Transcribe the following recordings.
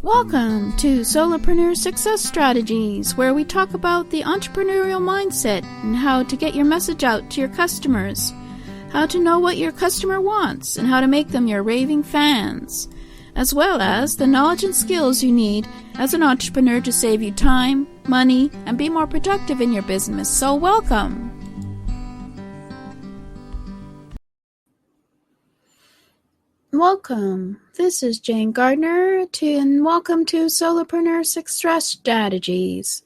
Welcome to Solopreneur Success Strategies, where we talk about the entrepreneurial mindset and how to get your message out to your customers, how to know what your customer wants, and how to make them your raving fans, as well as the knowledge and skills you need as an entrepreneur to save you time, money, and be more productive in your business. So welcome! Welcome. This is Jane Gardner, and welcome to Solopreneur Success Strategies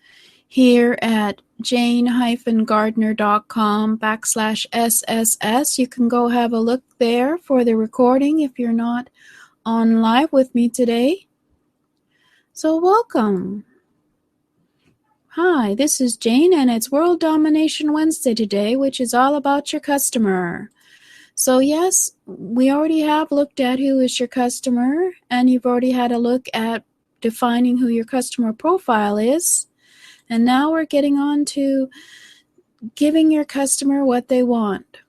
here at jane-gardner.com/SSS. You can go have a look there for the recording if you're not on live with me today. So welcome. Hi, this is Jane, and it's World Domination Wednesday today, which is all about your customer. So yes, we already have looked at who is your customer, and you've already had a look at defining who your customer profile is. And now we're getting on to giving your customer what they want.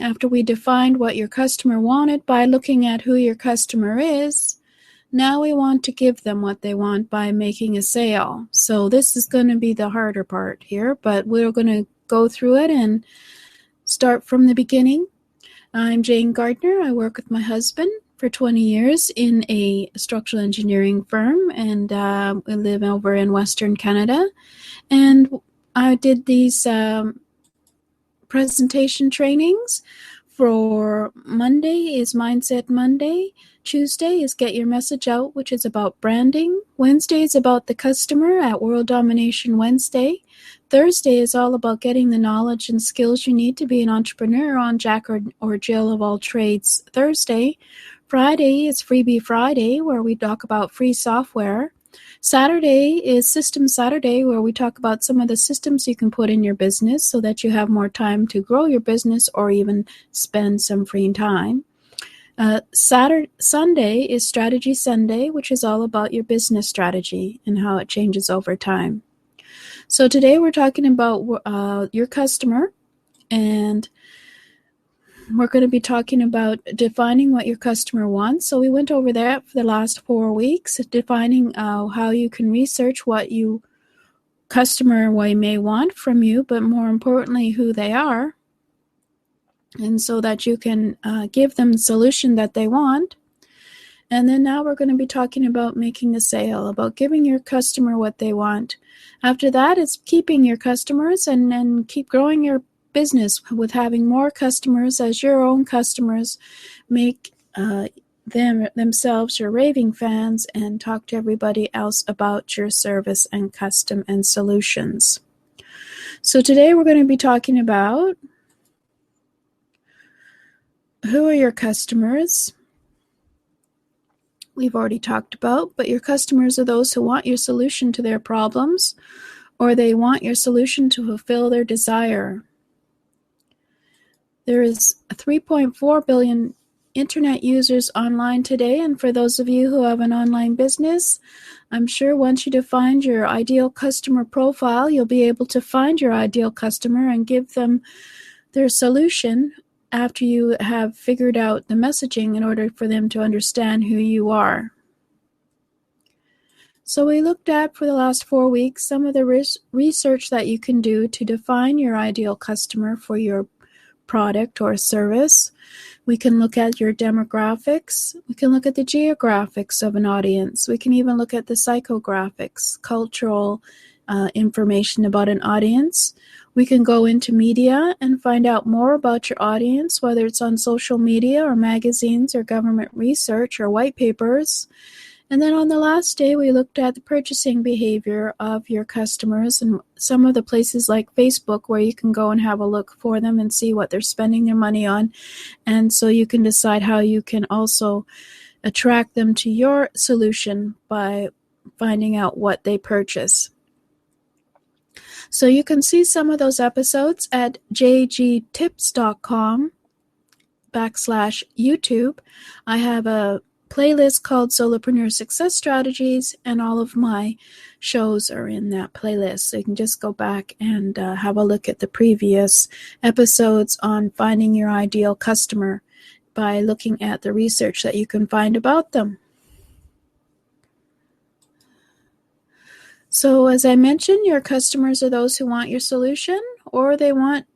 After we defined what your customer wanted by looking at who your customer is, now we want to give them what they want by making a sale. So this is going to be the harder part here, but we're going to go through it and start from the beginning. I'm Jane Gardner. I work with my husband for 20 years in a structural engineering firm, and we live over in Western Canada. And I did these presentation trainings. For Monday is Mindset Monday. Tuesday is Get Your Message Out, which is about branding. Wednesday is about the customer at World Domination Wednesday. Thursday is all about getting the knowledge and skills you need to be an entrepreneur on Jack or Jill of all trades Thursday. Friday is Freebie Friday, where we talk about free software. Saturday is System Saturday, where we talk about some of the systems you can put in your business so that you have more time to grow your business or even spend some free time. Sunday is Strategy Sunday, which is all about your business strategy and how it changes over time. So today we're talking about your customer, and we're going to be talking about defining what your customer wants. So we went over that for the last 4 weeks, defining how you can research what you customer may want from you, but more importantly, who they are, and so that you can give them the solution that they want. And then now we're going to be talking about making a sale, about giving your customer what they want. After that, it's keeping your customers and then keep growing your business with having more customers as your own customers make themselves your raving fans and talk to everybody else about your service and custom and solutions. So today we're going to be talking about who are your customers. We've already talked about, but your customers are those who want your solution to their problems, or they want your solution to fulfill their desire. There is 3.4 billion internet users online today, and for those of you who have an online business, I'm sure once you define your ideal customer profile, you'll be able to find your ideal customer and give them their solution after you have figured out the messaging in order for them to understand who you are. So we looked at for the last 4 weeks some of the research that you can do to define your ideal customer for your product or service. We can look at your demographics. We can look at the geographics of an audience. We can even look at the psychographics, cultural information about an audience. We can go into media and find out more about your audience, whether it's on social media or magazines or government research or white papers. And then on the last day, we looked at the purchasing behavior of your customers and some of the places like Facebook where you can go and have a look for them and see what they're spending their money on. And so you can decide how you can also attract them to your solution by finding out what they purchase. So you can see some of those episodes at jgtips.com/YouTube. I have a playlist called Solopreneur Success Strategies, and all of my shows are in that playlist. So you can just go back and have a look at the previous episodes on finding your ideal customer by looking at the research that you can find about them. So as I mentioned, your customers are those who want your solution, or they want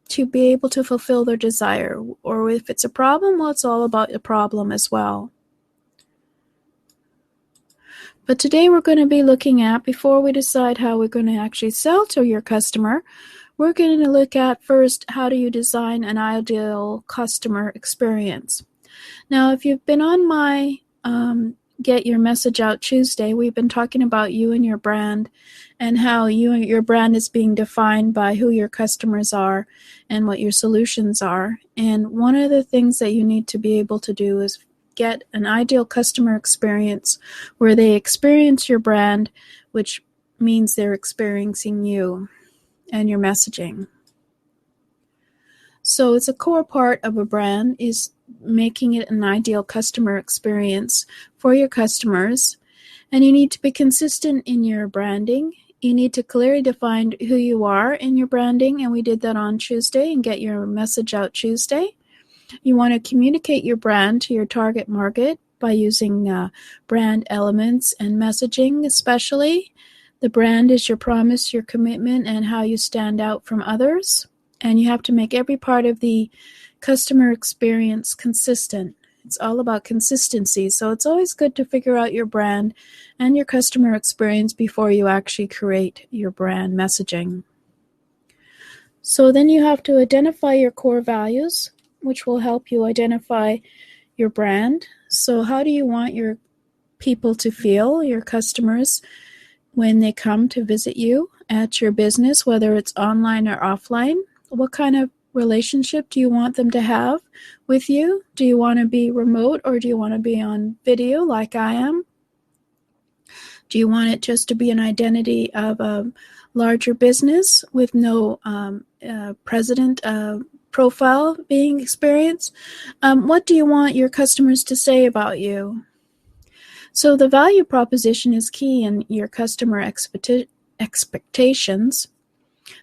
to be able to fulfill their desire. Or if it's a problem, well, it's all about the problem as well. But today we're going to be looking at, before we decide how we're going to actually sell to your customer, we're going to look at first, how do you design an ideal customer experience? Now, if you've been on my Get Your Message Out Tuesday, we've been talking about you and your brand, and how your brand is being defined by who your customers are and what your solutions are. And one of the things that you need to be able to do is get an ideal customer experience where they experience your brand, which means they're experiencing you and your messaging. So it's a core part of a brand is making it an ideal customer experience for your customers. And you need to be consistent in your branding. You need to clearly define who you are in your branding, and we did that on Tuesday and Get Your Message Out Tuesday. You want to communicate your brand to your target market by using brand elements and messaging especially. The brand is your promise, your commitment, and how you stand out from others. And you have to make every part of the customer experience consistent. It's all about consistency. So it's always good to figure out your brand and your customer experience before you actually create your brand messaging. So then you have to identify your core values, which will help you identify your brand. So how do you want your people to feel, your customers, when they come to visit you at your business, whether it's online or offline? What kind of relationship do you want them to have with you? Do you want to be remote, or do you want to be on video like I am? Do you want it just to be an identity of a larger business with no president profile being experienced? What do you want your customers to say about you? So the value proposition is key in your customer expectations.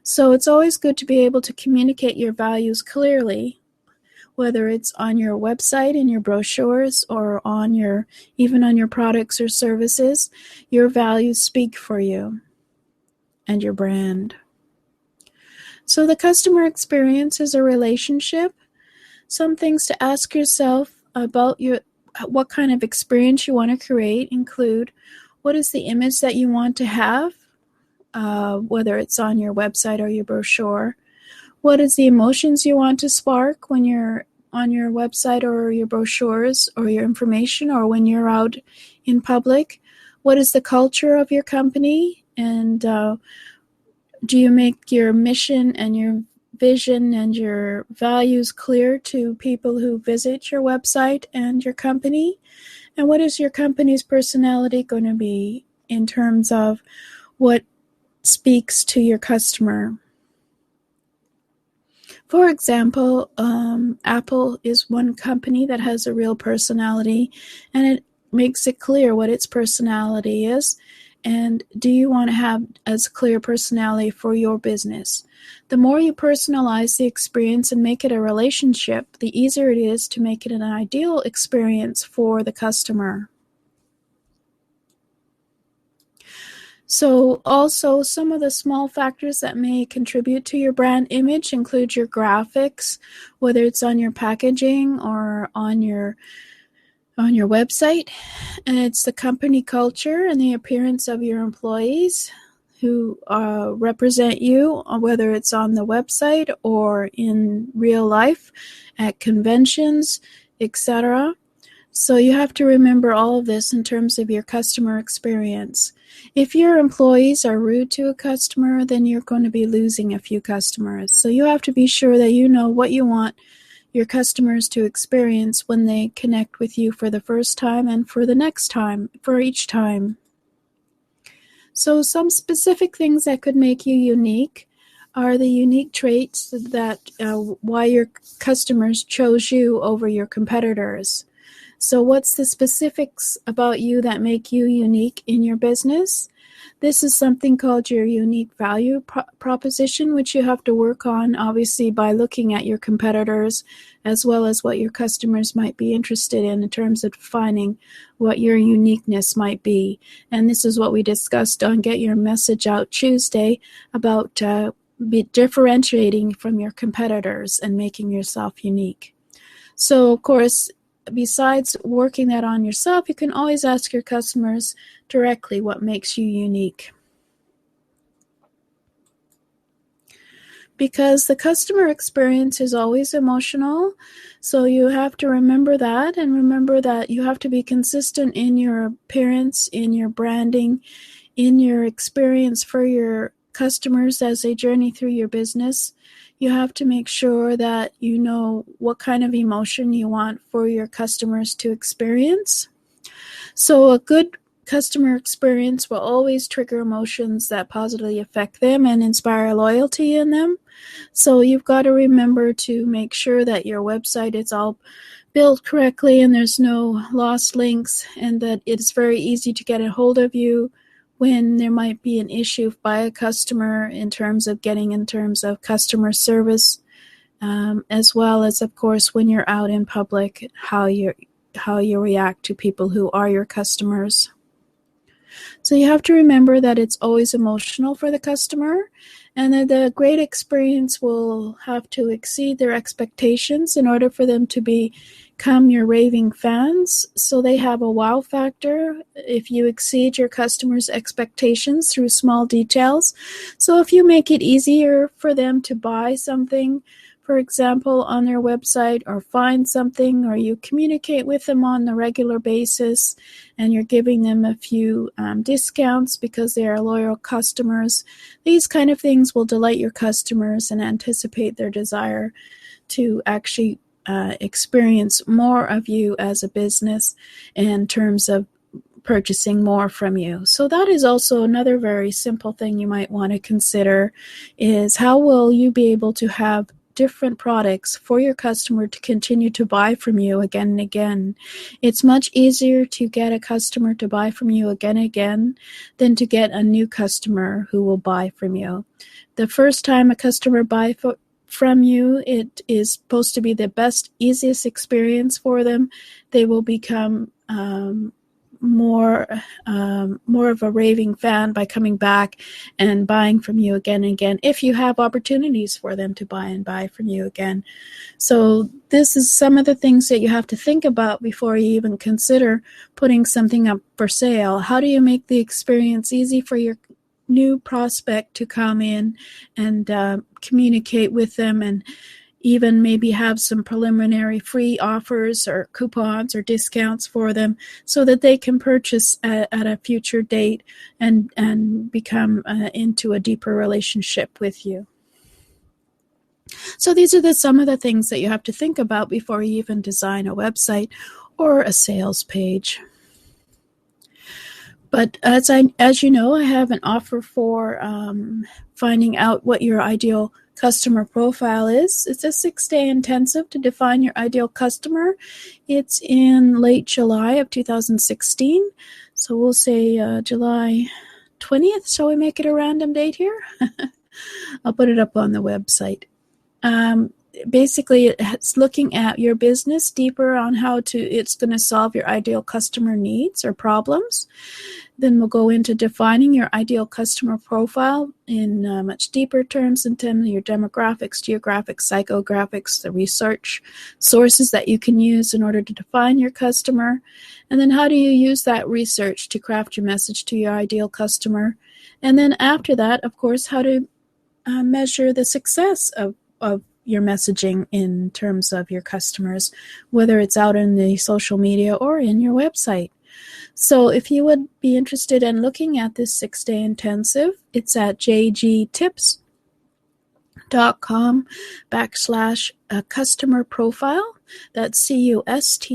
So it's always good to be able to communicate your values clearly, whether it's on your website, in your brochures, or even on your products or services. Your values speak for you and your brand. So the customer experience is a relationship. Some things to ask yourself about what kind of experience you want to create include, what is the image that you want to have, whether it's on your website or your brochure? What is the emotions you want to spark when you're on your website or your brochures or your information, or when you're out in public? What is the culture of your company? And do you make your mission and your vision and your values clear to people who visit your website and your company? And what is your company's personality going to be in terms of what speaks to your customer? For example, Apple is one company that has a real personality, and it makes it clear what its personality is. And do you want to have as clear personality for your business? The more you personalize the experience and make it a relationship, the easier it is to make it an ideal experience for the customer. So also, some of the small factors that may contribute to your brand image include your graphics, whether it's on your packaging or on your website. And it's the company culture and the appearance of your employees who represent you, whether it's on the website or in real life, at conventions, etc. So you have to remember all of this in terms of your customer experience. If your employees are rude to a customer, then you're going to be losing a few customers. So you have to be sure that you know what you want your customers to experience when they connect with you for the first time and for the next time, for each time. So some specific things that could make you unique are the unique traits that why your customers chose you over your competitors. So what's the specifics about you that make you unique in your business? This is something called your unique value proposition, which you have to work on, obviously, by looking at your competitors as well as what your customers might be interested in terms of defining what your uniqueness might be. And this is what we discussed on Get Your Message Out Tuesday about differentiating from your competitors and making yourself unique. So, of course, besides working that on yourself, you can always ask your customers directly what makes you unique. Because the customer experience is always emotional, so you have to remember that, and remember that you have to be consistent in your appearance, in your branding, in your experience for your customers as they journey through your business. You have to make sure that you know what kind of emotion you want for your customers to experience. So a good customer experience will always trigger emotions that positively affect them and inspire loyalty in them. So you've got to remember to make sure that your website is all built correctly and there's no lost links, and that it's very easy to get a hold of you when there might be an issue by a customer in terms of customer service, as well as, of course, when you're out in public, how you react to people who are your customers. So you have to remember that it's always emotional for the customer, and that the great experience will have to exceed their expectations in order for them to become your raving fans. So they have a wow factor if you exceed your customers' expectations through small details. So if you make it easier for them to buy something, for example, on their website, or find something, or you communicate with them on a regular basis, and you're giving them a few discounts because they are loyal customers, these kind of things will delight your customers and anticipate their desire to actually experience more of you as a business in terms of purchasing more from you. So that is also another very simple thing you might want to consider, is how will you be able to have different products for your customer to continue to buy from you again and again. It's much easier to get a customer to buy from you again and again than to get a new customer who will buy from you. The first time a customer buys from you, it is supposed to be the best, easiest experience for them. They will become more of a raving fan by coming back and buying from you again and again, if you have opportunities for them to buy from you again. So this is some of the things that you have to think about before you even consider putting something up for sale. How do you make the experience easy for your new prospect to come in and communicate with them, and even maybe have some preliminary free offers or coupons or discounts for them so that they can purchase at a future date and become into a deeper relationship with you. So these are some of the things that you have to think about before you even design a website or a sales page. But as you know, I have an offer for finding out what your ideal customer profile is. It's a 6-day intensive to define your ideal customer. It's in late July of 2016. So we'll say July 20th. Shall we make it a random date here? I'll put it up on the website. Basically, it's looking at your business deeper on how it's going to solve your ideal customer needs or problems. Then we'll go into defining your ideal customer profile in much deeper terms, in terms of your demographics, geographics, psychographics, the research sources that you can use in order to define your customer. And then how do you use that research to craft your message to your ideal customer? And then after that, of course, how to measure the success of your messaging in terms of your customers, whether it's out in the social media or in your website. So if you would be interested in looking at this 6-day intensive, it's at jgtips.com/customer profile. That's CUSTOMER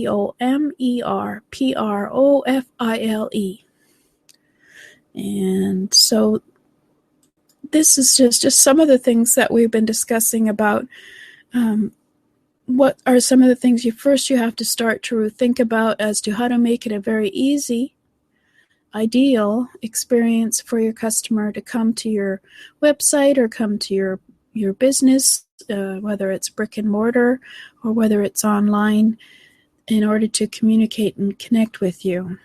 PROFILE. And so this is just some of the things that we've been discussing about what are some of the things you have to start to think about as to how to make it a very easy ideal experience for your customer to come to your website or come to your business, whether it's brick and mortar or whether it's online, in order to communicate and connect with you.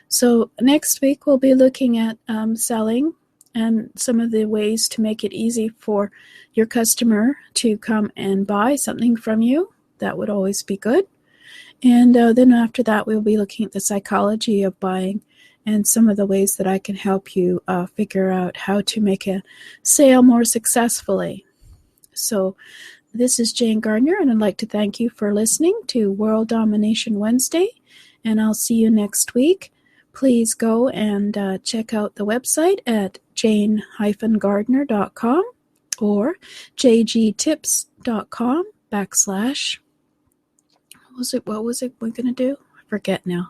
So next week we'll be looking at selling and some of the ways to make it easy for your customer to come and buy something from you. That would always be good. And then after that, we'll be looking at the psychology of buying and some of the ways that I can help you figure out how to make a sale more successfully. So this is Jane Gardner, and I'd like to thank you for listening to World Domination Wednesday, and I'll see you next week. Please go and check out the website at jane-gardner.com or jgtips.com / what was it we're going to do? I forget now.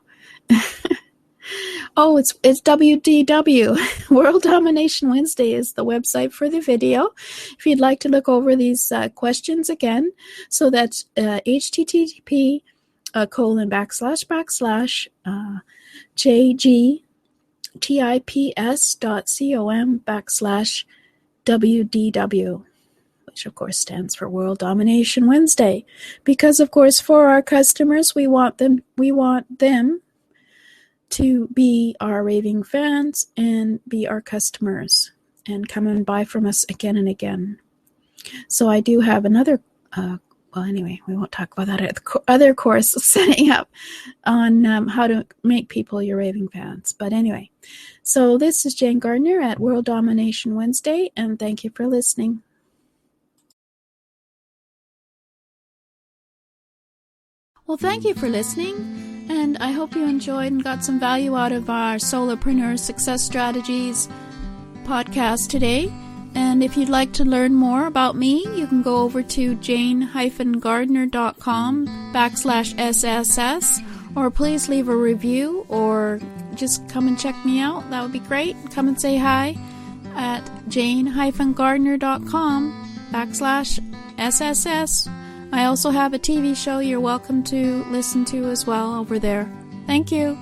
Oh, it's WDW. World Domination Wednesday is the website for the video. If you'd like to look over these questions again, so that's http jgtips.com /WDW, which of course stands for World Domination Wednesday, because of course for our customers we want them to be our raving fans and be our customers and come and buy from us again and again. So I do have another well, anyway, we won't talk about that at the other course setting up on how to make people your raving fans. But anyway, so this is Jane Gardner at World Domination Wednesday, and thank you for listening. Well, thank you for listening, and I hope you enjoyed and got some value out of our Solopreneur Success Strategies podcast today. And if you'd like to learn more about me, you can go over to jane-gardner.com /SSS, or please leave a review or just come and check me out. That would be great. Come and say hi at jane-gardner.com /SSS. I also have a TV show you're welcome to listen to as well over there. Thank you.